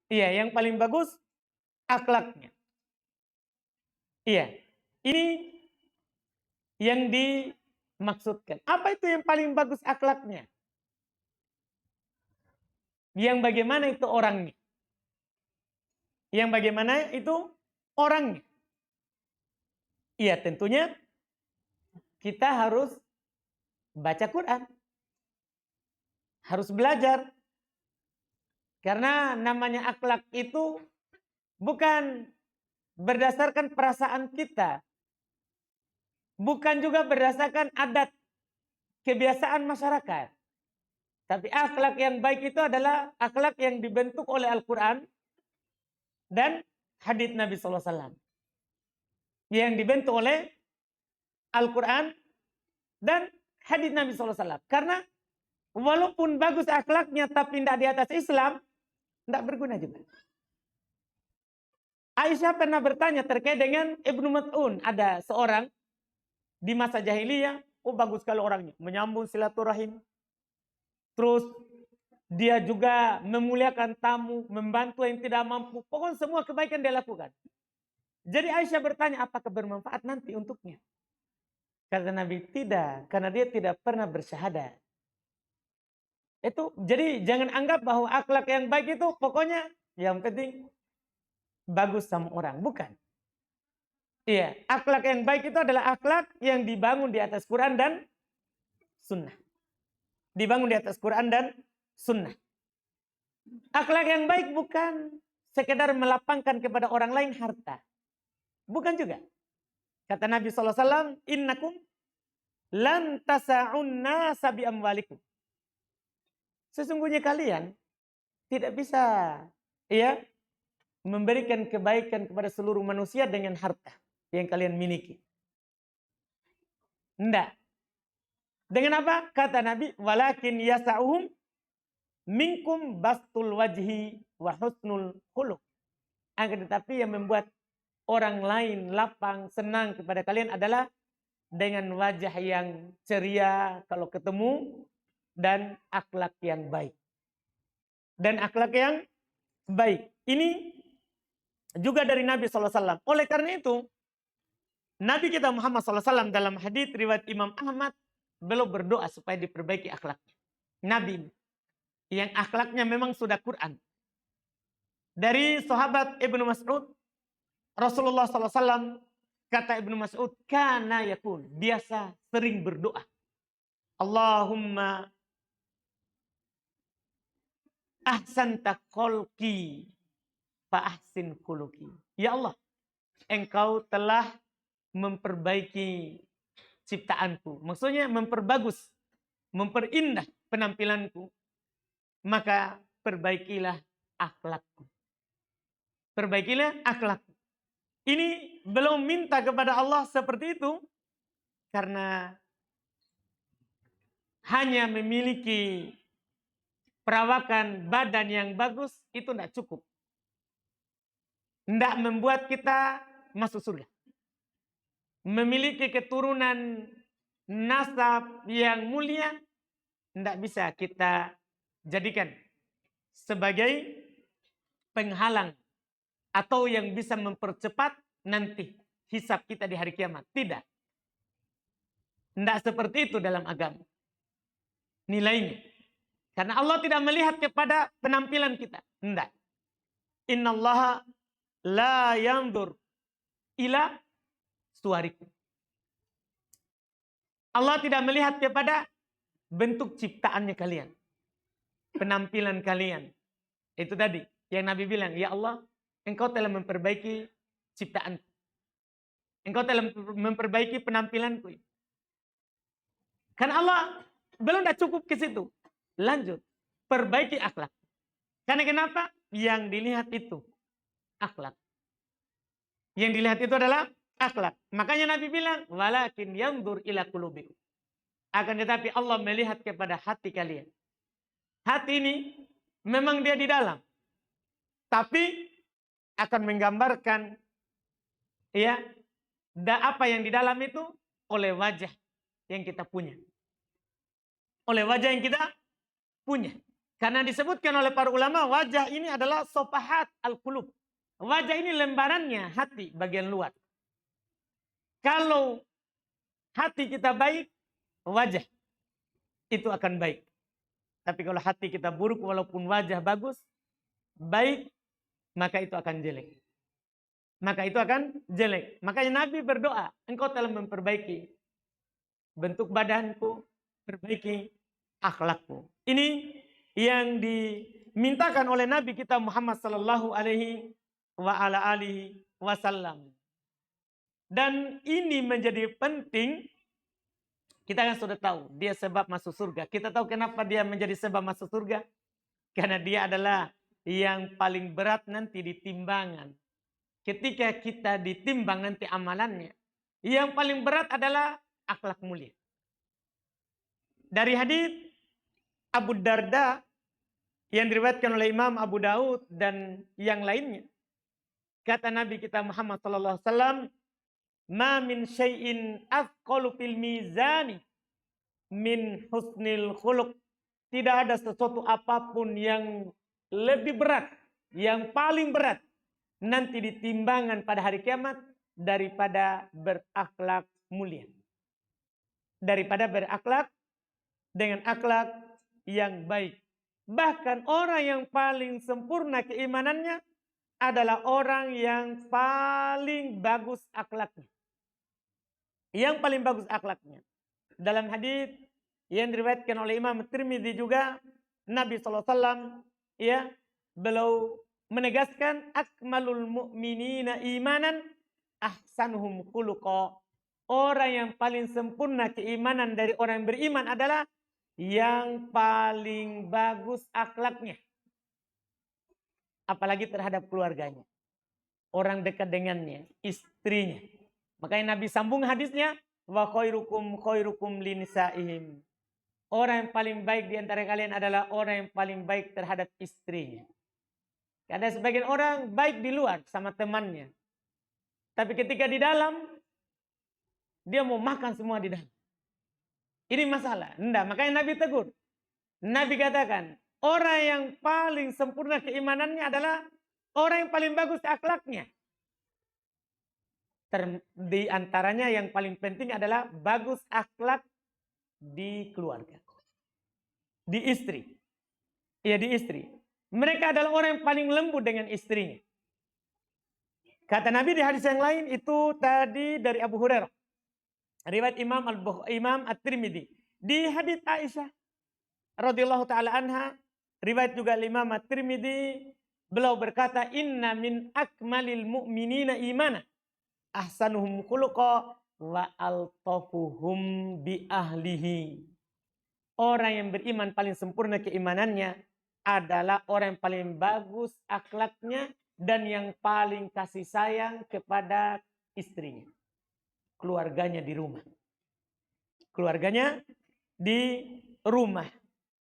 Iya, yang paling bagus akhlaknya. Iya. Ini yang dimaksudkan. Apa itu yang paling bagus akhlaknya? Yang bagaimana itu orangnya? Yang bagaimana itu orangnya? Iya, tentunya kita harus baca Quran. Harus belajar. Karena namanya akhlak itu bukan berdasarkan perasaan kita. Bukan juga berdasarkan adat, kebiasaan masyarakat. Tapi akhlak yang baik itu adalah akhlak yang dibentuk oleh Al-Quran dan hadits Nabi SAW. Yang dibentuk oleh Al-Quran dan hadits Nabi SAW. Karena walaupun bagus akhlaknya tapi tidak di atas Islam, tidak berguna juga. Aisyah pernah bertanya terkait dengan Ibnu Mas'ud. Ada seorang di masa jahiliyah, oh bagus sekali orangnya, menyambung silaturahim. Terus dia juga memuliakan tamu, membantu yang tidak mampu. Pokoknya semua kebaikan dia lakukan. Jadi Aisyah bertanya, apakah bermanfaat nanti untuknya? Kata Nabi, tidak. Karena dia tidak pernah bersyahadat. Itu, jadi jangan anggap bahwa akhlak yang baik itu pokoknya yang penting bagus sama orang. Bukan. Iya, akhlak yang baik itu adalah akhlak yang dibangun di atas Quran dan sunnah. Dibangun di atas Quran dan sunnah. Akhlak yang baik bukan sekedar melapangkan kepada orang lain harta. Bukan juga. Kata Nabi SAW, innakum lan tasa'un nasa bi amwalikum. Sesungguhnya kalian tidak bisa ya memberikan kebaikan kepada seluruh manusia dengan harta yang kalian miliki. Tidak. Dengan apa? Kata Nabi, walakin yasa'uhum minkum bastul wajhi wa husnul khuluq. Akan tetapi yang membuat orang lain lapang, senang kepada kalian adalah dengan wajah yang ceria kalau ketemu dan akhlak yang baik. Dan akhlak yang baik. Ini juga dari Nabi SAW. Oleh karena itu, Nabi kita Muhammad SAW dalam hadits riwayat Imam Ahmad, beliau berdoa supaya diperbaiki akhlaknya. Nabi yang akhlaknya memang sudah Quran. Dari sahabat Ibnu Mas'ud, Rasulullah SAW, kata Ibnu Mas'ud, kana yakun, biasa sering berdoa. Allahumma ahsanta kholqi fa ahsin khuluqi. Ya Allah, engkau telah memperbaiki ciptaanku. Maksudnya memperbagus, memperindah penampilanku. Maka perbaikilah akhlakku. Perbaikilah akhlakku. Ini belum minta kepada Allah seperti itu. Karena hanya memiliki perawakan badan yang bagus itu tidak cukup. Tidak membuat kita masuk surga. Memiliki keturunan nasab yang mulia tidak bisa kita jadikan sebagai penghalang atau yang bisa mempercepat nanti hisab kita di hari kiamat. Tidak. Tidak seperti itu dalam agama. Nilainya. Karena Allah tidak melihat kepada penampilan kita. Tidak. Innallaha la yandur ila suwarikum. Allah tidak melihat kepada bentuk ciptaannya kalian. Penampilan kalian. Itu tadi yang Nabi bilang, ya Allah, engkau telah memperbaiki ciptaanku. Engkau telah memperbaiki penampilanku. Karena Allah belum dah cukup ke situ. Lanjut, perbaiki akhlak. Karena kenapa? Yang dilihat itu akhlak. Yang dilihat itu adalah akhlak. Makanya Nabi bilang, walakin yanzur ila qulubikum. Akan tetapi Allah melihat kepada hati kalian. Hati ini memang dia di dalam. Tapi akan menggambarkan ya, apa yang di dalam itu oleh wajah yang kita punya. Oleh wajah yang kita punya. Karena disebutkan oleh para ulama, wajah ini adalah sofahat al-qulub. Wajah ini lembarannya hati bagian luar. Kalau hati kita baik, wajah itu akan baik. Tapi kalau hati kita buruk walaupun wajah bagus, baik, maka itu akan jelek. Maka itu akan jelek. Makanya Nabi berdoa, engkau telah memperbaiki bentuk badanku, perbaiki akhlakku. Ini yang dimintakan oleh Nabi kita Muhammad sallallahu alaihi wasallam. Dan ini menjadi penting. Kita kan sudah tahu dia sebab masuk surga. Kita tahu kenapa dia menjadi sebab masuk surga? Karena dia adalah yang paling berat nanti di timbangan. Ketika kita ditimbang nanti amalannya, yang paling berat adalah akhlak mulia. Dari hadits Abu Darda yang diriwayatkan oleh Imam Abu Daud dan yang lainnya, kata Nabi kita Muhammad sallallahu alaihi wasallam, "Ma min syai'in athqalu fil mizani min husnil khuluq." Tidak ada sesuatu apapun yang lebih berat, yang paling berat nanti di timbangan pada hari kiamat daripada berakhlak mulia. Daripada berakhlak dengan akhlak yang baik. Bahkan orang yang paling sempurna keimanannya adalah orang yang paling bagus akhlaknya. Yang paling bagus akhlaknya. Dalam hadis yang diriwayatkan oleh Imam Tirmidzi juga, Nabi SAW ya, beliau menegaskan akmalul mu'minina imanan ahsanuhum khuluqa. Orang yang paling sempurna keimanan dari orang yang beriman adalah yang paling bagus akhlaknya. Apalagi terhadap keluarganya. Orang dekat dengannya, istrinya. Makanya Nabi sambung hadisnya, wa khairukum linisa'ihim. Orang yang paling baik di antara kalian adalah orang yang paling baik terhadap istrinya. Ada sebagian orang baik di luar sama temannya. Tapi ketika di dalam, dia mau makan semua di dalam. Ini masalah. Enggak, makanya Nabi tegur. Nabi katakan, orang yang paling sempurna keimanannya adalah orang yang paling bagus akhlaknya. Di antaranya yang paling penting adalah bagus akhlak di keluarga. Di istri. Ya, di istri. Mereka adalah orang yang paling lembut dengan istrinya. Kata Nabi di hadis yang lain itu tadi dari Abu Hurairah. Riwayat Imam At-Tirmidzi. Di hadis Aisyah radhiyallahu taala anha, riwayat juga Imam At-Tirmidzi, beliau berkata, "Inna min akmalil mu'minina imana ahsanuhum khuluqa wa altafuhum bi ahlihi." Orang yang beriman paling sempurna keimanannya adalah orang yang paling bagus akhlaknya dan yang paling kasih sayang kepada istrinya. Keluarganya di rumah. Keluarganya di rumah.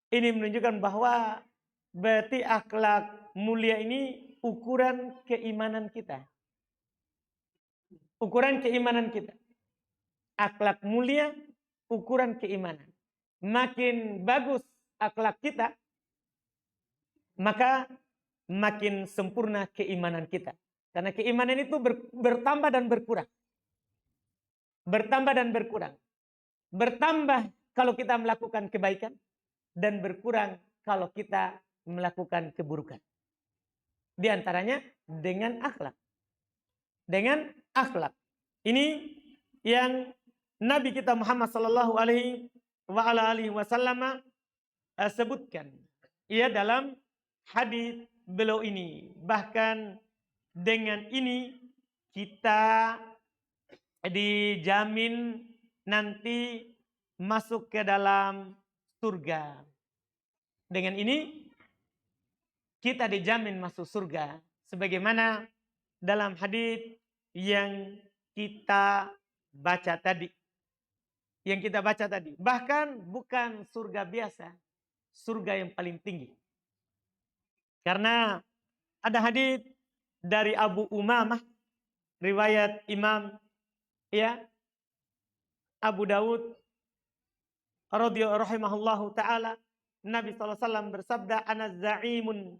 Ini menunjukkan bahwa berarti akhlak mulia ini ukuran keimanan kita. Ukuran keimanan kita. Akhlak mulia, ukuran keimanan. Makin bagus akhlak kita, maka makin sempurna keimanan kita. Karena keimanan itu bertambah dan berkurang. Bertambah dan berkurang. Bertambah kalau kita melakukan kebaikan dan berkurang kalau kita melakukan keburukan. Di antaranya dengan akhlak. Dengan akhlak. Ini yang Nabi kita Muhammad sallallahu alaihi wasallam sebutkan. Ia dalam hadis beliau ini. Bahkan dengan ini kita dijamin nanti masuk ke dalam surga. Dengan ini kita dijamin masuk surga. Sebagaimana dalam hadis yang kita baca tadi. Yang kita baca tadi. Bahkan bukan surga biasa. Surga yang paling tinggi. Karena ada hadis dari Abu Umamah. Riwayat Imam Abu Daud radhiyallahu rahimahullahu taala, Nabi SAW bersabda, ana za'imun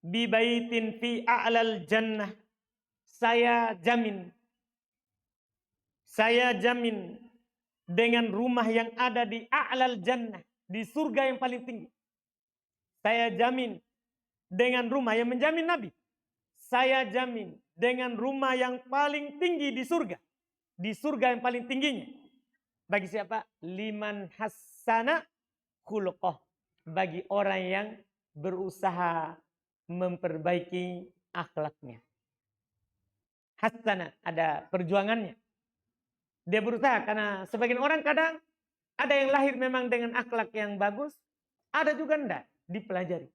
bi baitin fi a'lal jannah. Saya jamin dengan rumah yang ada di a'lal jannah, di surga yang paling tinggi. Saya jamin dengan rumah yang menjamin Nabi. Saya jamin dengan rumah yang paling tinggi di surga yang paling tingginya. Bagi siapa? Liman hassana khuluqah. Bagi orang yang berusaha memperbaiki akhlaknya. Hassana, ada perjuangannya. Dia berusaha, karena sebagian orang kadang ada yang lahir memang dengan akhlak yang bagus, ada juga enggak, dipelajari.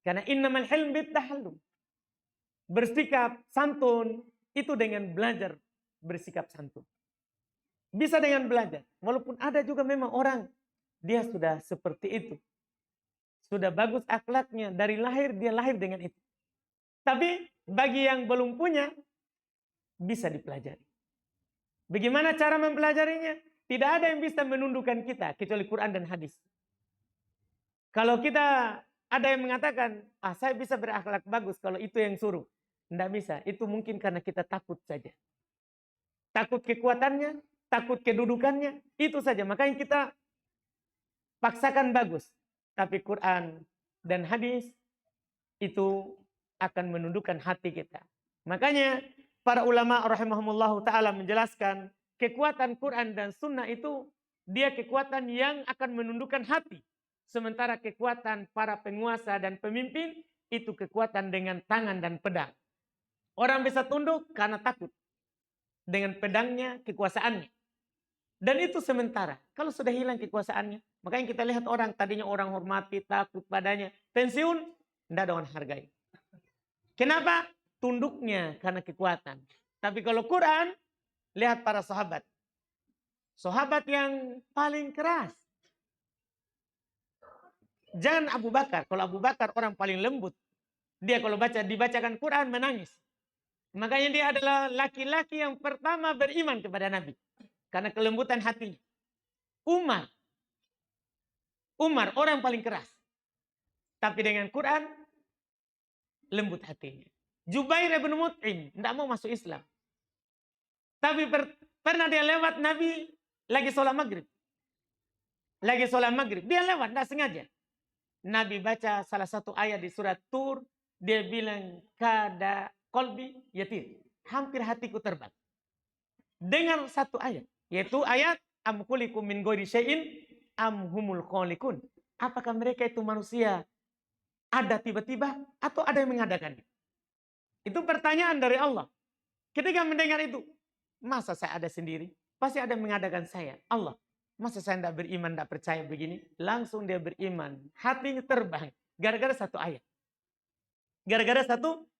Karena innamal hilm bittahallum. Bersikap santun itu dengan belajar bersikap santun. Bisa dengan belajar. Walaupun ada juga memang orang, dia sudah seperti itu. Sudah bagus akhlaknya, dari lahir dia lahir dengan itu. Tapi bagi yang belum punya, bisa dipelajari. Bagaimana cara mempelajarinya? Tidak ada yang bisa menundukkan kita kecuali Quran dan hadis. Kalau kita ada yang mengatakan, saya bisa berakhlak bagus kalau itu yang suruh. Tidak bisa, itu mungkin karena kita takut saja. Takut kekuatannya, takut kedudukannya, itu saja. Makanya kita paksakan bagus. Tapi Quran dan hadis itu akan menundukkan hati kita. Makanya para ulama rahimahumullah ta'ala menjelaskan, kekuatan Quran dan sunnah itu dia kekuatan yang akan menundukkan hati. Sementara kekuatan para penguasa dan pemimpin itu kekuatan dengan tangan dan pedang. Orang bisa tunduk karena takut dengan pedangnya, kekuasaannya. Dan itu sementara. Kalau sudah hilang kekuasaannya, makanya kita lihat orang tadinya orang hormati, takut padanya, pensiun, tidak ada orang hargai. Kenapa? Tunduknya karena kekuatan. Tapi kalau Quran, lihat para sahabat. Sahabat yang paling keras. Jangan Abu Bakar. Kalau Abu Bakar orang paling lembut. Dia kalau dibacakan Quran menangis. Makanya dia adalah laki-laki yang pertama beriman kepada Nabi. Karena kelembutan hatinya. Umar orang paling keras. Tapi dengan Quran, lembut hatinya. Jubair bin Mut'im tidak mau masuk Islam. Tapi pernah dia lewat Nabi lagi sholat maghrib. Dia lewat, tidak sengaja. Nabi baca salah satu ayat di surat Tur. Dia bilang, kada qalbi yatir. Hampir hatiku terbang. Dengan satu ayat. Yaitu ayat, am khuliqu min ghairi syai'in am humul khaliqun. Apakah mereka itu manusia ada tiba-tiba atau ada yang mengadakannya? Itu pertanyaan dari Allah. Ketika mendengar itu, masa saya ada sendiri? Pasti ada yang mengadakan saya. Allah, masa saya tidak beriman, tidak percaya begini? Langsung dia beriman. Hatinya terbang. Gara-gara satu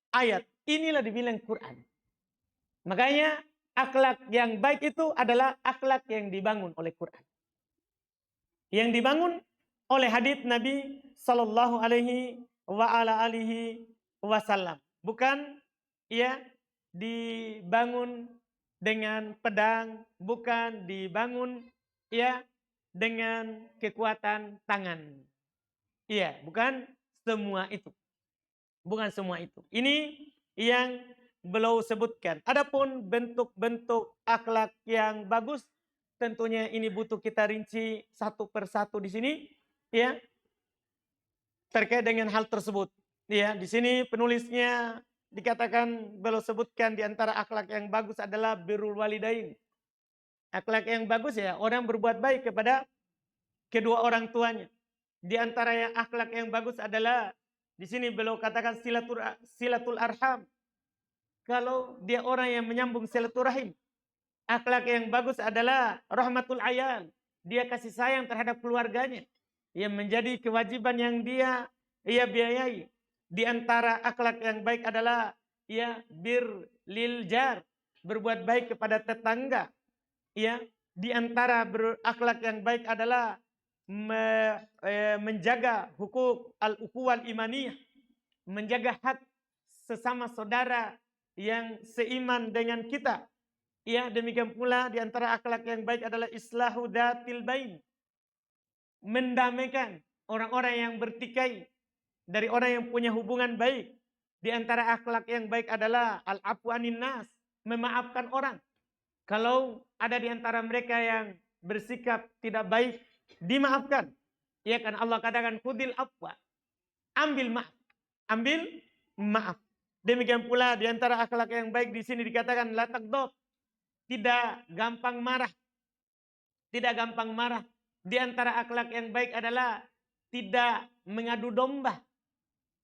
ayat. Inilah dibilang Quran. Makanya akhlak yang baik itu adalah akhlak yang dibangun oleh Quran. Yang dibangun oleh hadits Nabi Sallallahu Alaihi Wasallam. Bukan dibangun dengan pedang, bukan dibangun dengan kekuatan tangan. Bukan semua itu. Bukan semua itu. Ini yang beliau sebutkan. Adapun bentuk-bentuk akhlak yang bagus, tentunya ini butuh kita rinci satu persatu di sini, terkait dengan hal tersebut. Di sini penulisnya dikatakan beliau sebutkan di antara akhlak yang bagus adalah birrul walidain. Akhlak yang bagus orang berbuat baik kepada kedua orang tuanya. Di antara yang akhlak yang bagus adalah di sini beliau katakan silatul arham. Kalau dia orang yang menyambung silaturahim. Akhlak yang bagus adalah rahmatul ayal. Dia kasih sayang terhadap keluarganya. Yang menjadi kewajiban yang dia biayai. Di antara akhlak yang baik adalah bir lil jar. Berbuat baik kepada tetangga. Di antara akhlak yang baik adalah menjaga hukuk al-ukhuwal imaniyah, menjaga hak sesama saudara yang seiman dengan kita. Demikian pula di antara akhlak yang baik adalah islahu dzatil bain, mendamaikan orang-orang yang bertikai dari orang yang punya hubungan baik. Di antara akhlak yang baik adalah al-afu anin nas, memaafkan orang. Kalau ada di antara mereka yang bersikap tidak baik, dimaafkan. Ya kan Allah katakan khudil afwa, ambil maaf. Ambil maaf. Demikian pula di antara akhlak yang baik di sini dikatakan la taghdab, tidak gampang marah. Tidak gampang marah. Di antara akhlak yang baik adalah tidak mengadu domba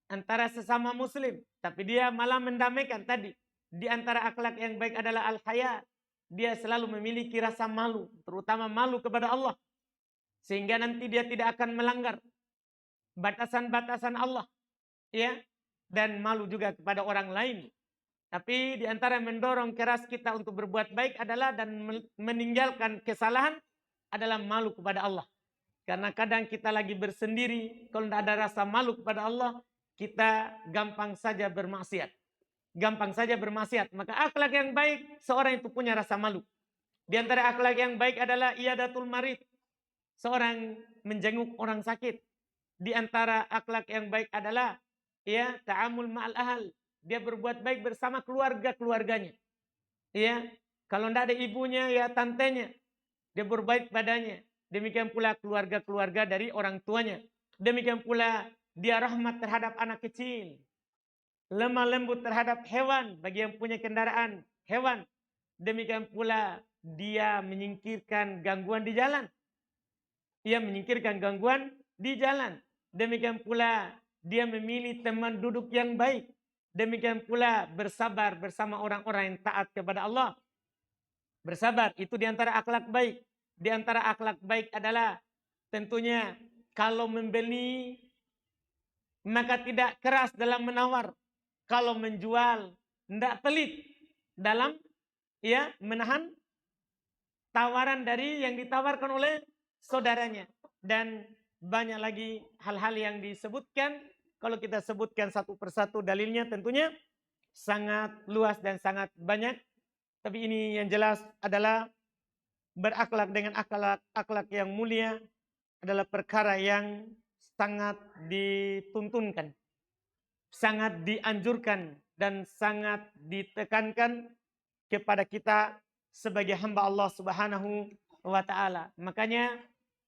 antara sesama muslim, tapi dia malah mendamaikan tadi. Di antara akhlak yang baik adalah al-haya. Dia selalu memiliki rasa malu, terutama malu kepada Allah. Sehingga nanti dia tidak akan melanggar batasan-batasan Allah, ya, dan malu juga kepada orang lain. Tapi di antara mendorong keras kita untuk berbuat baik adalah dan meninggalkan kesalahan adalah malu kepada Allah. Karena kadang kita lagi bersendiri, kalau tidak ada rasa malu kepada Allah, kita gampang saja bermaksiat. Gampang saja bermaksiat. Maka akhlak yang baik, seorang itu punya rasa malu. Di antara akhlak yang baik adalah iyadatul marid. Seorang menjenguk orang sakit. Di antara akhlak yang baik adalah ya ta'amul ma'al ahal. Dia berbuat baik bersama keluarga-keluarganya. Ya, kalau tidak ada ibunya ya tantenya. Dia berbaik padanya. Demikian pula keluarga-keluarga dari orang tuanya. Demikian pula dia rahmat terhadap anak kecil. Lemah lembut terhadap hewan bagi yang punya kendaraan hewan. Demikian pula dia menyingkirkan gangguan di jalan. Ia menyingkirkan gangguan di jalan. Demikian pula dia memilih teman duduk yang baik. Demikian pula bersabar bersama orang-orang yang taat kepada Allah. Bersabar itu di antara akhlak baik. Di antara akhlak baik adalah tentunya kalau membeli maka tidak keras dalam menawar. Kalau menjual tidak pelit dalam ya menahan tawaran dari yang ditawarkan oleh saudaranya. Dan banyak lagi hal-hal yang disebutkan. Kalau kita sebutkan satu persatu dalilnya tentunya sangat luas dan sangat banyak. Tapi ini yang jelas adalah berakhlak dengan akhlak yang mulia adalah perkara yang sangat dituntunkan, sangat dianjurkan dan sangat ditekankan kepada kita sebagai hamba Allah Subhanahu wa taala. Makanya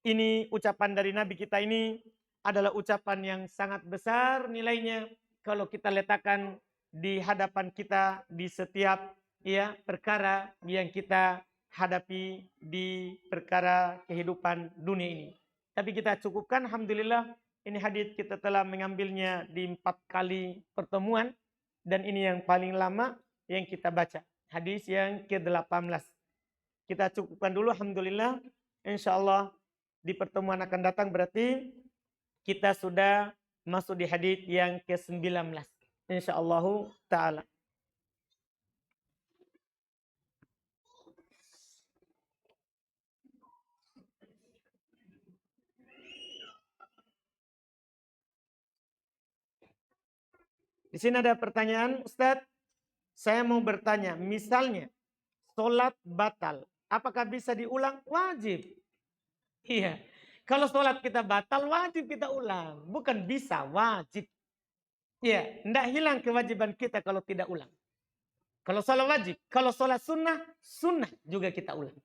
ini ucapan dari Nabi kita ini adalah ucapan yang sangat besar nilainya kalau kita letakkan di hadapan kita di setiap ya perkara yang kita hadapi di perkara kehidupan dunia ini. Tapi kita cukupkan, alhamdulillah ini hadis kita telah mengambilnya di 4 kali pertemuan dan ini yang paling lama yang kita baca. Hadis yang ke-18. Kita cukupkan dulu, alhamdulillah. Insyaallah di pertemuan akan datang berarti kita sudah masuk di hadis yang ke-19. Insyaallah taala. Di sini ada pertanyaan, Ustadz. Saya mau bertanya, misalnya sholat batal, apakah bisa diulang? Wajib. Iya. Kalau sholat kita batal, wajib kita ulang. Bukan bisa, wajib. Iya, tidak hilang kewajiban kita kalau tidak ulang. Kalau sholat wajib, kalau sholat sunnah, sunnah juga kita ulang.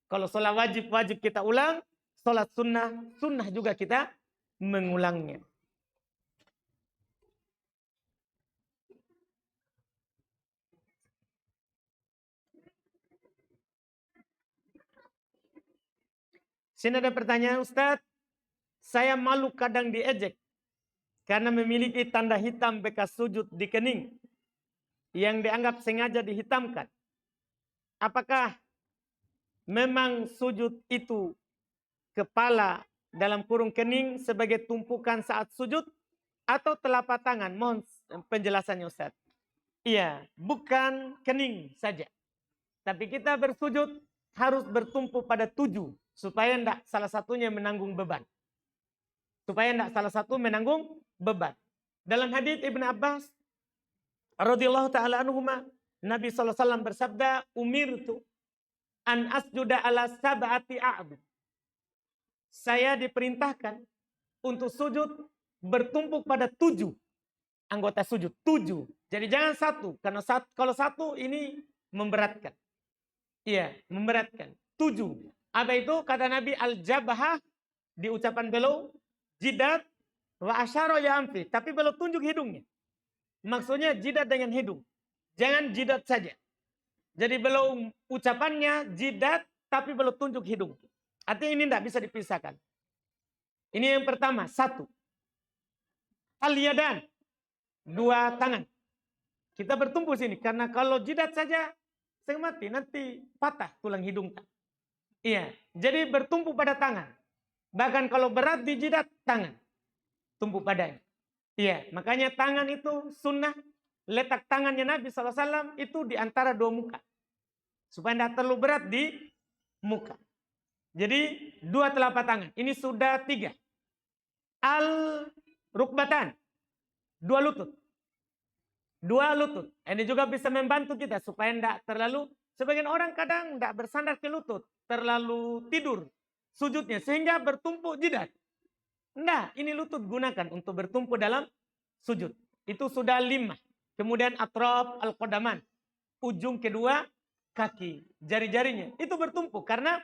Kalau sholat wajib, wajib kita ulang. Sholat sunnah, sunnah juga kita mengulangnya. Sini ada pertanyaan, Ustadz. Saya malu kadang diejek karena memiliki tanda hitam bekas sujud di kening yang dianggap sengaja dihitamkan. Apakah memang sujud itu kepala dalam kurung kening sebagai tumpukan saat sujud atau telapak tangan? Mohon penjelasannya, Ustadz. Iya, bukan kening saja. Tapi kita bersujud harus bertumpu pada 7 supaya tidak salah satunya menanggung beban. Supaya tidak salah satu menanggung beban. Dalam hadits Ibn Abbas radhiyallahu taala anhuma, Nabi SAW bersabda, umirtu an asjuda ala sab'ati a'dud. saya diperintahkan untuk sujud bertumpuk pada 7 anggota sujud. 7. Jadi jangan 1. Karena kalau 1 ini memberatkan. Iya, memberatkan. 7. Apa itu? Kata Nabi, al-jabhah di ucapan beliau, jidat wa asyara ya amfi. Tapi beliau tunjuk hidungnya. Maksudnya jidat dengan hidung. Jangan jidat saja. Jadi beliau ucapannya jidat tapi beliau tunjuk hidung. Artinya ini tidak bisa dipisahkan. Ini yang pertama, 1. Al-yadan, 2 tangan. Kita bertumpu sini karena kalau jidat saja saya mati, nanti patah tulang hidung. Iya, jadi bertumpu pada tangan. Bahkan kalau berat di jidat, tangan. Tumpu padanya. Iya, makanya tangan itu sunnah. Letak tangannya Nabi SAW itu di antara 2 muka. Supaya tidak terlalu berat di muka. Jadi 2 telapak tangan. Ini sudah 3. Al-rukbatan. 2 lutut. 2 lutut. Ini juga bisa membantu kita supaya tidak terlalu, sebagian orang kadang tidak bersandar ke lutut, terlalu tidur sujudnya sehingga bertumpuk jidat. Nah, ini lutut gunakan untuk bertumpu dalam sujud. Itu sudah 5. Kemudian atraf al-qadaman, ujung kedua kaki, jari-jarinya itu bertumpu karena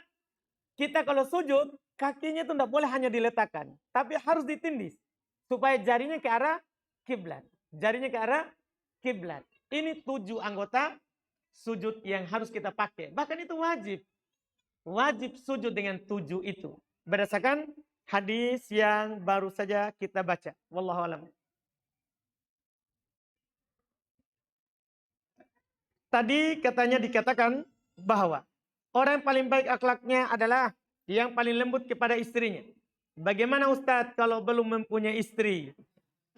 kita kalau sujud kakinya itu tidak boleh hanya diletakkan, tapi harus ditindis supaya jarinya ke arah kiblat. Jarinya ke arah kiblat. Ini 7 anggota sujud yang harus kita pakai. Bahkan itu wajib. Wajib sujud dengan 7 itu. Berdasarkan hadis yang baru saja kita baca. Wallahu a'lam. Tadi katanya dikatakan bahwa orang yang paling baik akhlaknya adalah yang paling lembut kepada istrinya. Bagaimana Ustadz kalau belum mempunyai istri?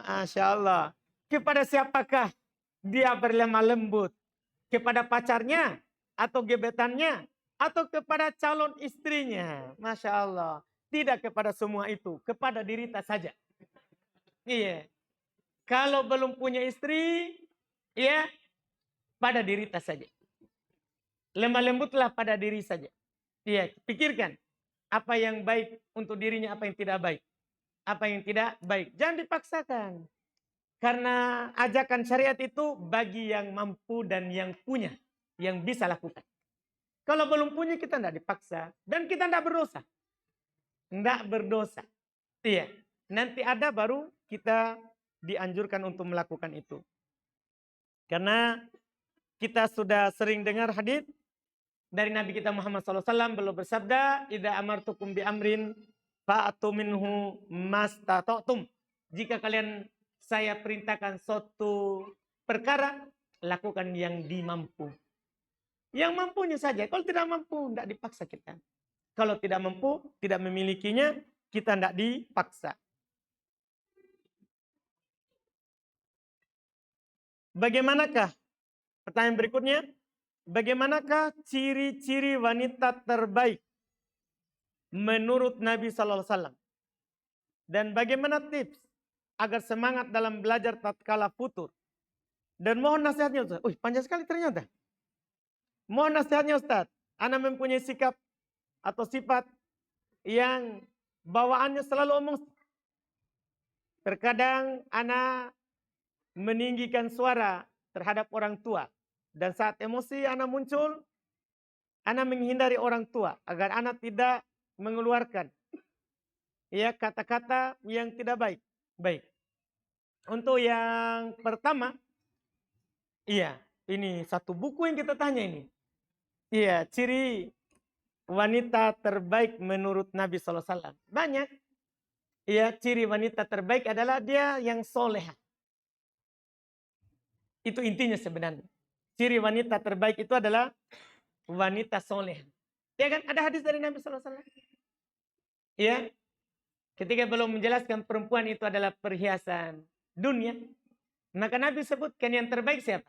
Masya Allah. Kepada siapakah dia berlemah lembut? Kepada pacarnya? Atau gebetannya? Atau kepada calon istrinya? Masya Allah. Tidak kepada semua itu. Kepada dirita saja. Iya. Kalau belum punya istri, ya pada dirita saja. Lemah lembutlah pada diri saja. Iya, pikirkan. Apa yang baik untuk dirinya, apa yang tidak baik. Apa yang tidak baik. Jangan dipaksakan. Karena ajakan syariat itu bagi yang mampu dan yang punya. Yang bisa lakukan. Kalau belum punya kita tidak dipaksa. Dan kita tidak berdosa. Tidak berdosa. Iya. Nanti ada baru kita dianjurkan untuk melakukan itu. Karena kita sudah sering dengar hadits dari Nabi kita Muhammad SAW. Beliau bersabda, "Idza amartukum bi amrin fa'atu minhu mastata'tum." Jika kalian saya perintahkan suatu perkara, lakukan yang dimampu. Yang mampunya saja. Kalau tidak mampu, tidak dipaksa kita. Kalau tidak mampu, tidak memilikinya, kita tidak dipaksa. Bagaimanakah? Pertanyaan berikutnya. Bagaimanakah ciri-ciri wanita terbaik menurut Nabi SAW? Dan bagaimana tips agar semangat dalam belajar tatkala futur? Dan mohon nasihatnya Ustaz. Panjang sekali ternyata. Mohon nasihatnya Ustaz. Ana mempunyai sikap atau sifat yang bawaannya selalu omong. Terkadang ana meninggikan suara terhadap orang tua. Dan saat emosi ana muncul, ana menghindari orang tua agar ana tidak mengeluarkan kata-kata yang tidak baik. Baik. Untuk yang pertama, ini satu buku yang kita tanya ini. Ciri wanita terbaik menurut Nabi SAW. Banyak. Ciri wanita terbaik adalah dia yang soleha. Itu intinya sebenarnya. Ciri wanita terbaik itu adalah wanita soleha. Ya kan? Ada hadis dari Nabi SAW. Ya. Ketika belum menjelaskan perempuan itu adalah perhiasan dunia, maka Nabi sebutkan yang terbaik siapa?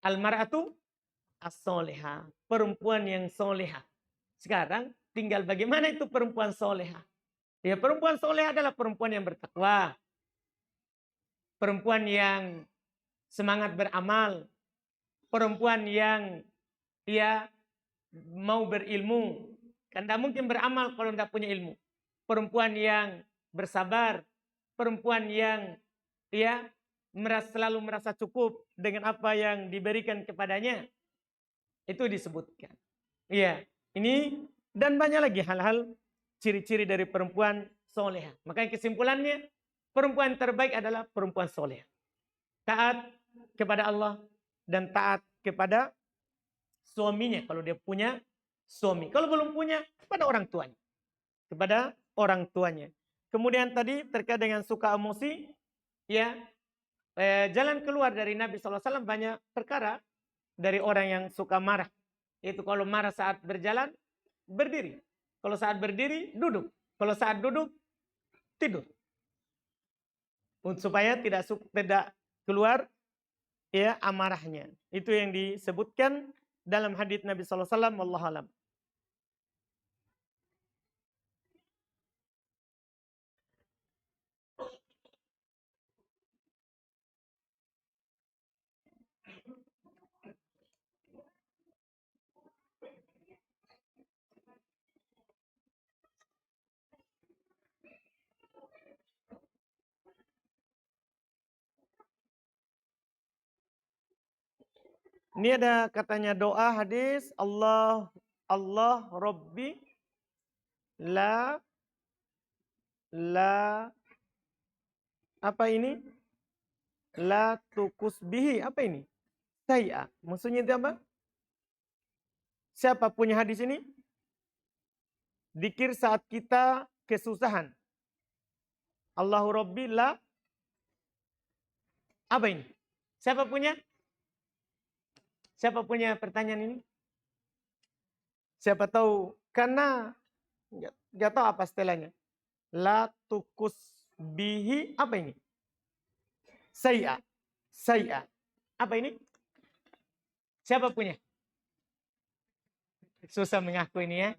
Al-mar'atu as-soleha. Perempuan yang soleha. Sekarang tinggal bagaimana itu perempuan soleha. Ya, perempuan soleha adalah perempuan yang bertakwa. Perempuan yang semangat beramal. Perempuan yang mau berilmu. Kan tidak mungkin beramal kalau tidak punya ilmu. perempuan yang bersabar, perempuan yang selalu merasa cukup dengan apa yang diberikan kepadanya. Itu disebutkan. Iya, ini dan banyak lagi hal-hal ciri-ciri dari perempuan soleha. Makanya kesimpulannya, perempuan terbaik adalah perempuan soleha. Taat kepada Allah dan taat kepada suaminya kalau dia punya suami. Kalau belum punya, kepada orang tuanya. Kepada orang tuanya. Kemudian tadi terkait dengan suka emosi, ya, jalan keluar dari Nabi SAW banyak perkara dari orang yang suka marah. Itu kalau marah saat berjalan, berdiri. Kalau saat berdiri, duduk. Kalau saat duduk, tidur. Supaya tidak keluar ya amarahnya. Itu yang disebutkan dalam hadits Nabi SAW. Wallahu alam. Ini ada katanya doa hadis Allah Rabbi la apa ini? La tukus bihi. Apa ini? Saya. Maksudnya itu apa? Siapa punya hadis ini? Dikir saat kita kesusahan. Allahu Rabbi la. Apa ini? Siapa punya? Siapa punya pertanyaan ini? Siapa tahu? Karena nggak tahu apa setelahnya. La tukus bihi. Apa ini? Saya. Apa ini? Siapa punya? Susah mengaku ini ya.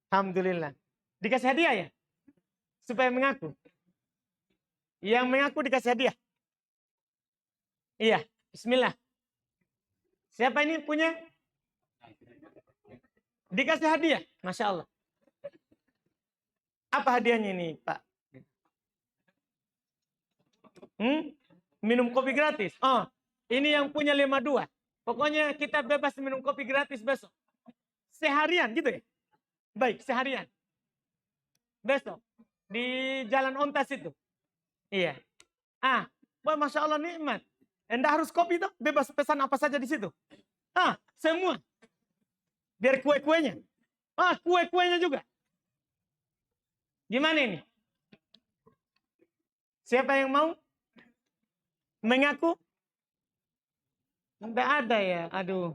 Alhamdulillah. Dikasih hadiah ya? Supaya mengaku. Yang mengaku dikasih hadiah. Iya. Bismillah. Siapa ini punya? Dikasih hadiah. Masya Allah. Apa hadiahnya ini Pak? Minum kopi gratis. Oh, ini yang punya 52. Pokoknya kita bebas minum kopi gratis besok. Seharian gitu ya? Baik, seharian. Besok. Di Jalan Ontas itu. Iya. Wah, Masya Allah nikmat. Anda harus kopi tuh, bebas pesan apa saja di situ. Semua. Biar kue-kuenya. Kue-kuenya juga. Gimana ini? Siapa yang mau mengaku? Tidak ada ya, aduh.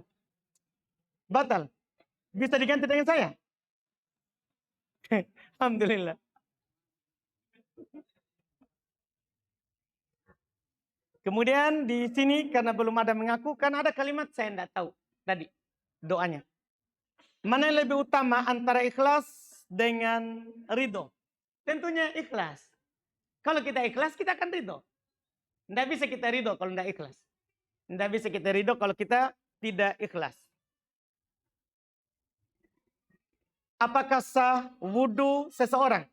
Batal. Bisa diganti dengan saya? Alhamdulillah. Kemudian di sini karena belum ada mengaku, karena ada kalimat saya tidak tahu tadi doanya. Mana yang lebih utama antara ikhlas dengan ridho? Tentunya ikhlas. Kalau kita ikhlas, kita akan ridho. Tidak bisa kita ridho kalau tidak ikhlas. Tidak bisa kita ridho kalau kita tidak ikhlas. Apakah sah wudhu seseorang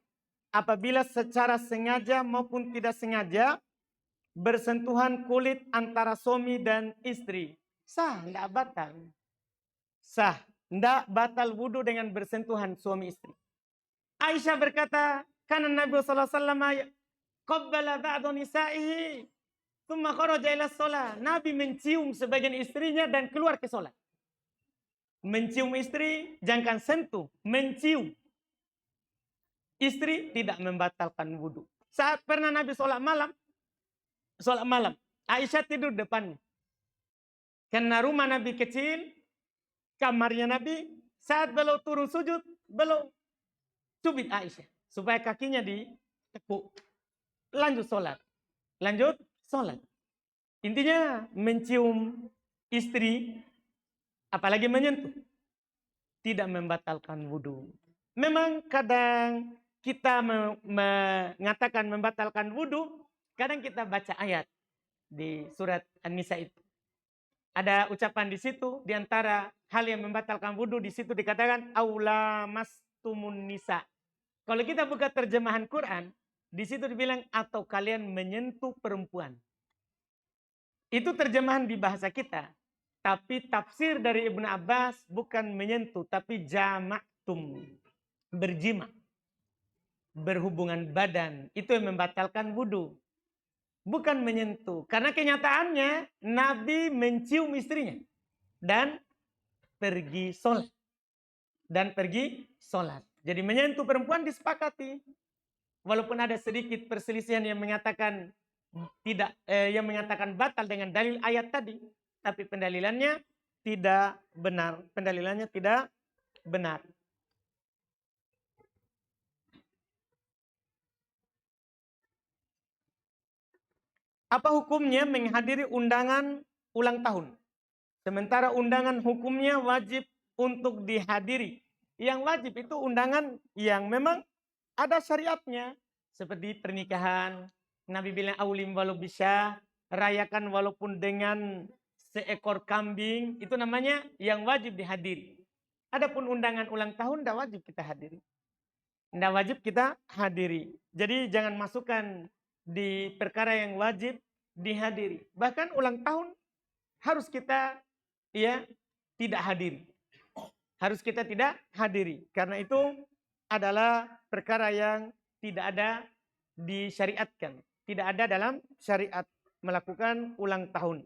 apabila secara sengaja maupun tidak sengaja bersentuhan kulit antara suami dan istri? Sah, tidak batal. Sah, tidak batal wudhu dengan bersentuhan suami istri. Aisyah berkata, karena Nabi SAW qabbala ba'du nisa'ihi thumma kharaja ila shalah. Nabi mencium sebagian istrinya dan keluar ke salat. Mencium istri, jangan sentuh, mencium. Istri tidak membatalkan wudhu. Saat pernah Nabi sholat malam, Aisyah tidur depannya. Karena rumah Nabi kecil, kamarnya Nabi, saat beliau turun sujud, beliau cubit Aisyah. Supaya kakinya ditekuk. Lanjut sholat. Intinya mencium istri, apalagi menyentuh, tidak membatalkan wudhu. Memang kadang kita mengatakan membatalkan wudhu, kadang kita baca ayat di surat An-Nisa itu. Ada ucapan di situ, di antara hal yang membatalkan wudhu di situ dikatakan aula mastumun nisa. Kalau kita buka terjemahan Quran, di situ dibilang atau kalian menyentuh perempuan. Itu terjemahan di bahasa kita. Tapi tafsir dari Ibnu Abbas bukan menyentuh, tapi jama'tum. Berjima. Berhubungan badan. Itu yang membatalkan wudhu. Bukan menyentuh. Karena kenyataannya Nabi mencium istrinya. Dan pergi sholat. Jadi menyentuh perempuan disepakati. Walaupun ada sedikit perselisihan yang mengatakan yang mengatakan batal dengan dalil ayat tadi, tapi pendalilannya tidak benar. Apa hukumnya menghadiri undangan ulang tahun? Sementara undangan hukumnya wajib untuk dihadiri. Yang wajib itu undangan yang memang ada syariatnya. Seperti pernikahan. Nabi bilang aulim walau bisa. Rayakan walaupun dengan seekor kambing. Itu namanya yang wajib dihadiri. Adapun undangan ulang tahun tidak wajib kita hadiri. Tidak wajib kita hadiri. Jadi jangan masukkan di perkara yang wajib dihadiri. Bahkan ulang tahun harus kita tidak hadiri. Harus kita tidak hadiri. Karena itu adalah perkara yang tidak ada disyariatkan. Tidak ada dalam syariat melakukan ulang tahun.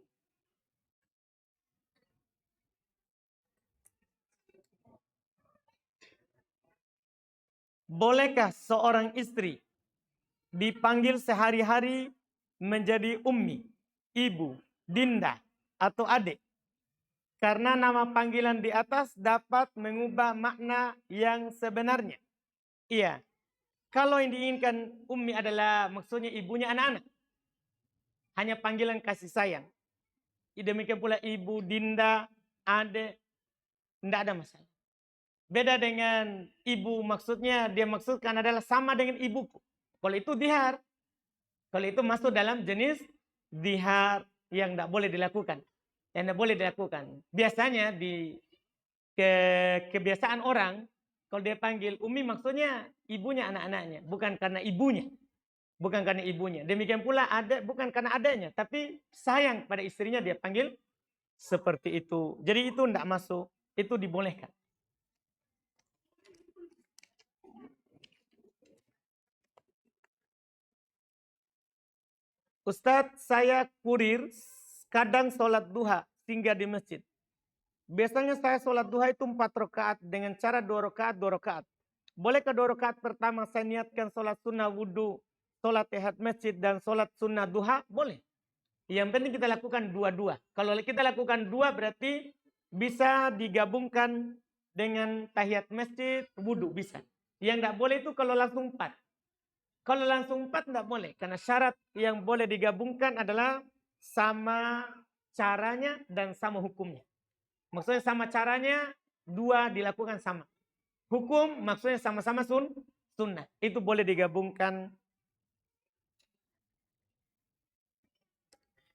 Bolehkah seorang istri dipanggil sehari-hari menjadi ummi, ibu, dinda, atau adik? Karena nama panggilan di atas dapat mengubah makna yang sebenarnya. Iya. Kalau yang diinginkan ummi adalah maksudnya ibunya anak-anak. Hanya panggilan kasih sayang. Demikian pula ibu, dinda, adik. Tidak ada masalah. Beda dengan ibu maksudnya dia maksudkan adalah sama dengan ibuku. Kalau itu dihar. Kalau itu masuk dalam jenis dihar yang tidak boleh dilakukan. Yang tidak boleh dilakukan. Biasanya di kebiasaan orang, kalau dia panggil umi maksudnya ibunya anak-anaknya. Bukan karena ibunya. Bukan karena ibunya. Demikian pula ada bukan karena adanya. Tapi sayang pada istrinya dia panggil seperti itu. Jadi itu tidak masuk. Itu dibolehkan. Ustadz, saya kurir, kadang sholat duha singgah di masjid. Biasanya saya sholat duha itu 4 rakaat dengan cara 2 rakaat. Bolehkah 2 rakaat pertama saya niatkan sholat sunnah wudhu, sholat tahiyat masjid, dan sholat sunnah duha? Boleh. Yang penting kita lakukan dua-dua. Kalau kita lakukan 2 berarti bisa digabungkan dengan tahiyat masjid, wudhu bisa. Yang tidak boleh itu kalau langsung 4. Kalau langsung 4 tidak boleh. Karena syarat yang boleh digabungkan adalah sama caranya dan sama hukumnya. Maksudnya sama caranya, 2 dilakukan sama. Hukum maksudnya sama-sama sunnah. Itu boleh digabungkan.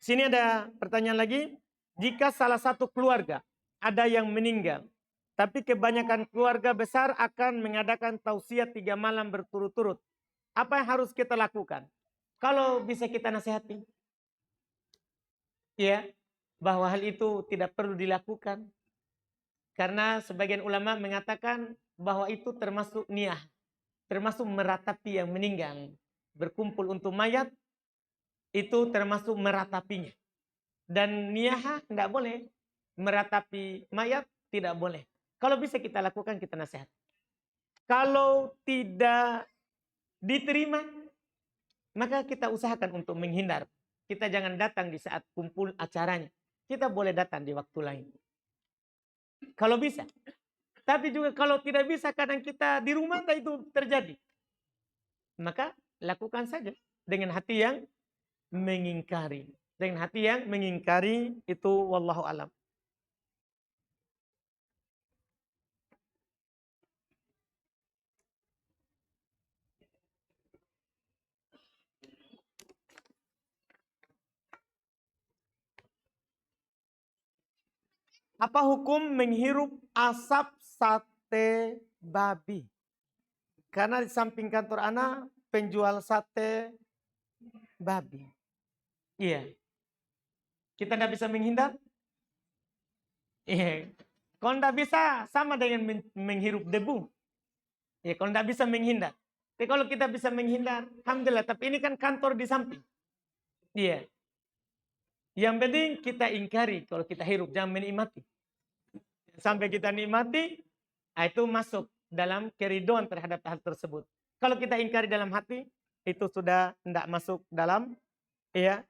Sini ada pertanyaan lagi. Jika salah satu keluarga ada yang meninggal, tapi kebanyakan keluarga besar akan mengadakan tausiah 3 malam berturut-turut. Apa yang harus kita lakukan? Kalau bisa kita nasihati. Ya, bahwa hal itu tidak perlu dilakukan. Karena sebagian ulama mengatakan bahwa itu termasuk niyah. Termasuk meratapi yang meninggal. Berkumpul untuk mayat, itu termasuk meratapinya. Dan niyah tidak boleh. Meratapi mayat tidak boleh. Kalau bisa kita lakukan, kita nasihat. Kalau tidak diterima, maka kita usahakan untuk menghindar. Kita jangan datang di saat kumpul acaranya. Kita boleh datang di waktu lain. Kalau bisa. Tapi juga kalau tidak bisa, kadang kita di rumah itu terjadi. Maka lakukan saja dengan hati yang mengingkari. Dengan hati yang mengingkari itu wallahu alam. Apa hukum menghirup asap sate babi? Karena di samping kantor ana penjual sate babi. Iya. Kita tidak bisa menghindar. Iya. Kalau tidak bisa sama dengan menghirup debu. Ya, kalau tidak bisa menghindar. Tapi kalau kita bisa menghindar, alhamdulillah. Tapi ini kan kantor di samping. Iya. Yang penting kita ingkari kalau kita hirup, jangan menikmati. Sampai kita nikmati, itu masuk dalam keriduan terhadap hal tersebut. Kalau kita ingkari dalam hati, itu sudah tidak masuk dalam ya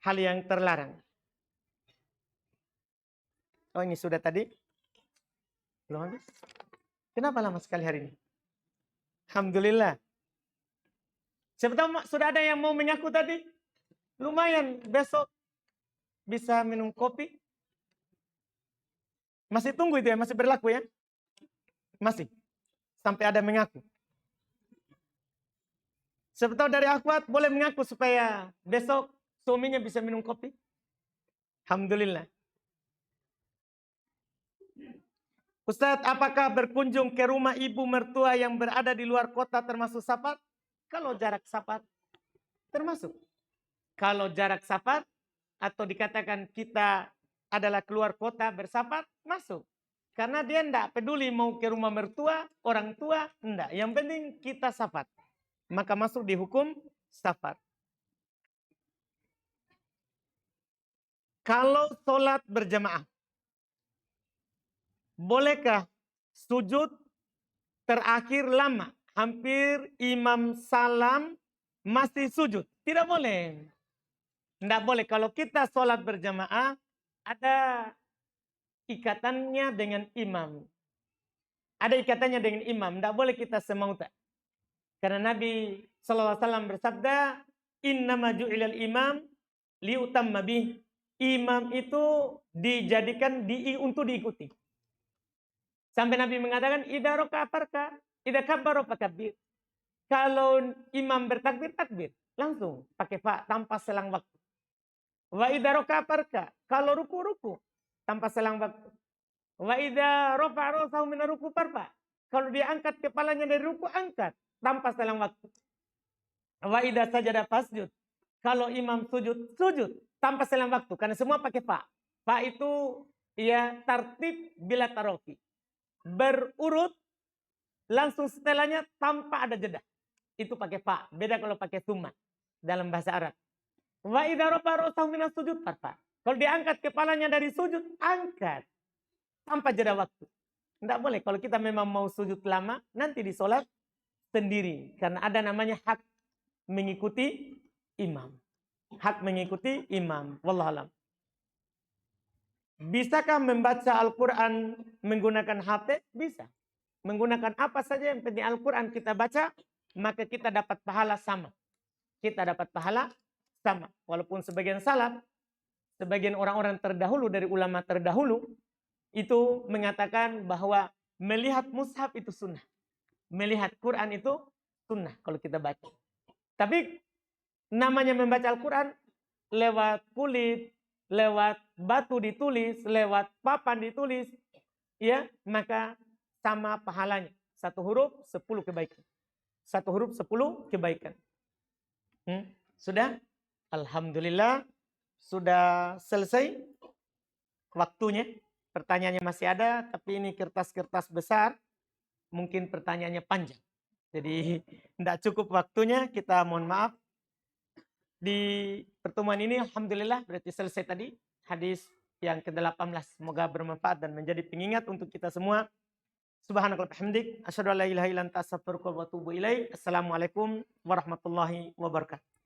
hal yang terlarang. Oh, ini sudah tadi? Belum habis? Kenapa lama sekali hari ini? Alhamdulillah. Siapa tahu sudah ada yang mau mengaku tadi? Lumayan, besok bisa minum kopi. Masih tunggu itu ya, masih berlaku ya? Masih. Sampai ada mengaku. Siapa tahu dari akhwat boleh mengaku supaya besok suaminya bisa minum kopi. Alhamdulillah. Ustadz, apakah berkunjung ke rumah ibu mertua yang berada di luar kota termasuk safar? Kalau jarak safar, termasuk. Kalau jarak safar, atau dikatakan kita adalah keluar kota bersafar, masuk. Karena dia tidak peduli mau ke rumah mertua, orang tua, enggak. Yang penting kita safar. Maka masuk di hukum safar. Kalau sholat berjamaah, bolehkah sujud terakhir lama? Hampir imam salam masih sujud. Tidak boleh. Tidak boleh. Kalau kita sholat berjamaah, ada ikatannya dengan imam. Ada ikatannya dengan imam. Tidak boleh kita semauta. Karena Nabi SAW bersabda, innama ju'ilal imam liutamma bih. Imam itu dijadikan untuk diikuti. Sampai Nabi mengatakan, idza raka'a farka, idza kabbara fakabbir. Kalau imam bertakbir, takbir. Langsung pakai fa tanpa selang waktu. Wa idza raka'a farka, kalau ruku, tanpa selang waktu. Wa idza rafa'a ra'sahu min ruku farfa. Kalau dia angkat kepalanya dari ruku, angkat tanpa selang waktu. Wa idza sajada fasjud. Kalau imam sujud tanpa selang waktu, karena semua pakai fa. Fa itu ya tartib bila tarofi. Berurut langsung setelahnya tanpa ada jeda. Itu pakai fa. Beda kalau pakai summa dalam bahasa Arab. Wa idza rafa'a ra'sahu minas sujud farfa. Kalau diangkat kepalanya dari sujud, angkat tanpa jeda waktu. Tidak boleh. Kalau kita memang mau sujud lama, nanti di sholat sendiri. Karena ada namanya hak mengikuti imam. Hak mengikuti imam. Wallahualam. Bisakah membaca Al-Quran menggunakan HP? Bisa. Menggunakan apa saja yang penting Al-Quran kita baca, maka kita dapat pahala sama. Kita dapat pahala sama. Walaupun sebagian salaf, sebagian orang-orang terdahulu dari ulama terdahulu, itu mengatakan bahwa melihat mushaf itu sunnah. Melihat Quran itu sunnah kalau kita baca. Tapi namanya membaca Al-Quran lewat kulit, lewat batu ditulis, lewat papan ditulis, ya, maka sama pahalanya. 1 huruf 10 kebaikan. 1 huruf 10 kebaikan. Sudah? Alhamdulillah sudah selesai waktunya. Pertanyaannya masih ada, tapi ini kertas-kertas besar. Mungkin pertanyaannya panjang. Jadi tidak cukup waktunya, kita mohon maaf. Di pertemuan ini alhamdulillah berarti selesai tadi hadis yang ke-18. Semoga bermanfaat dan menjadi pengingat untuk kita semua. Subhanakallahumma bihamdik asyhadu an la ilaha illa anta astaghfiruka wa atubu ilaik. Assalamualaikum warahmatullahi wabarakatuh.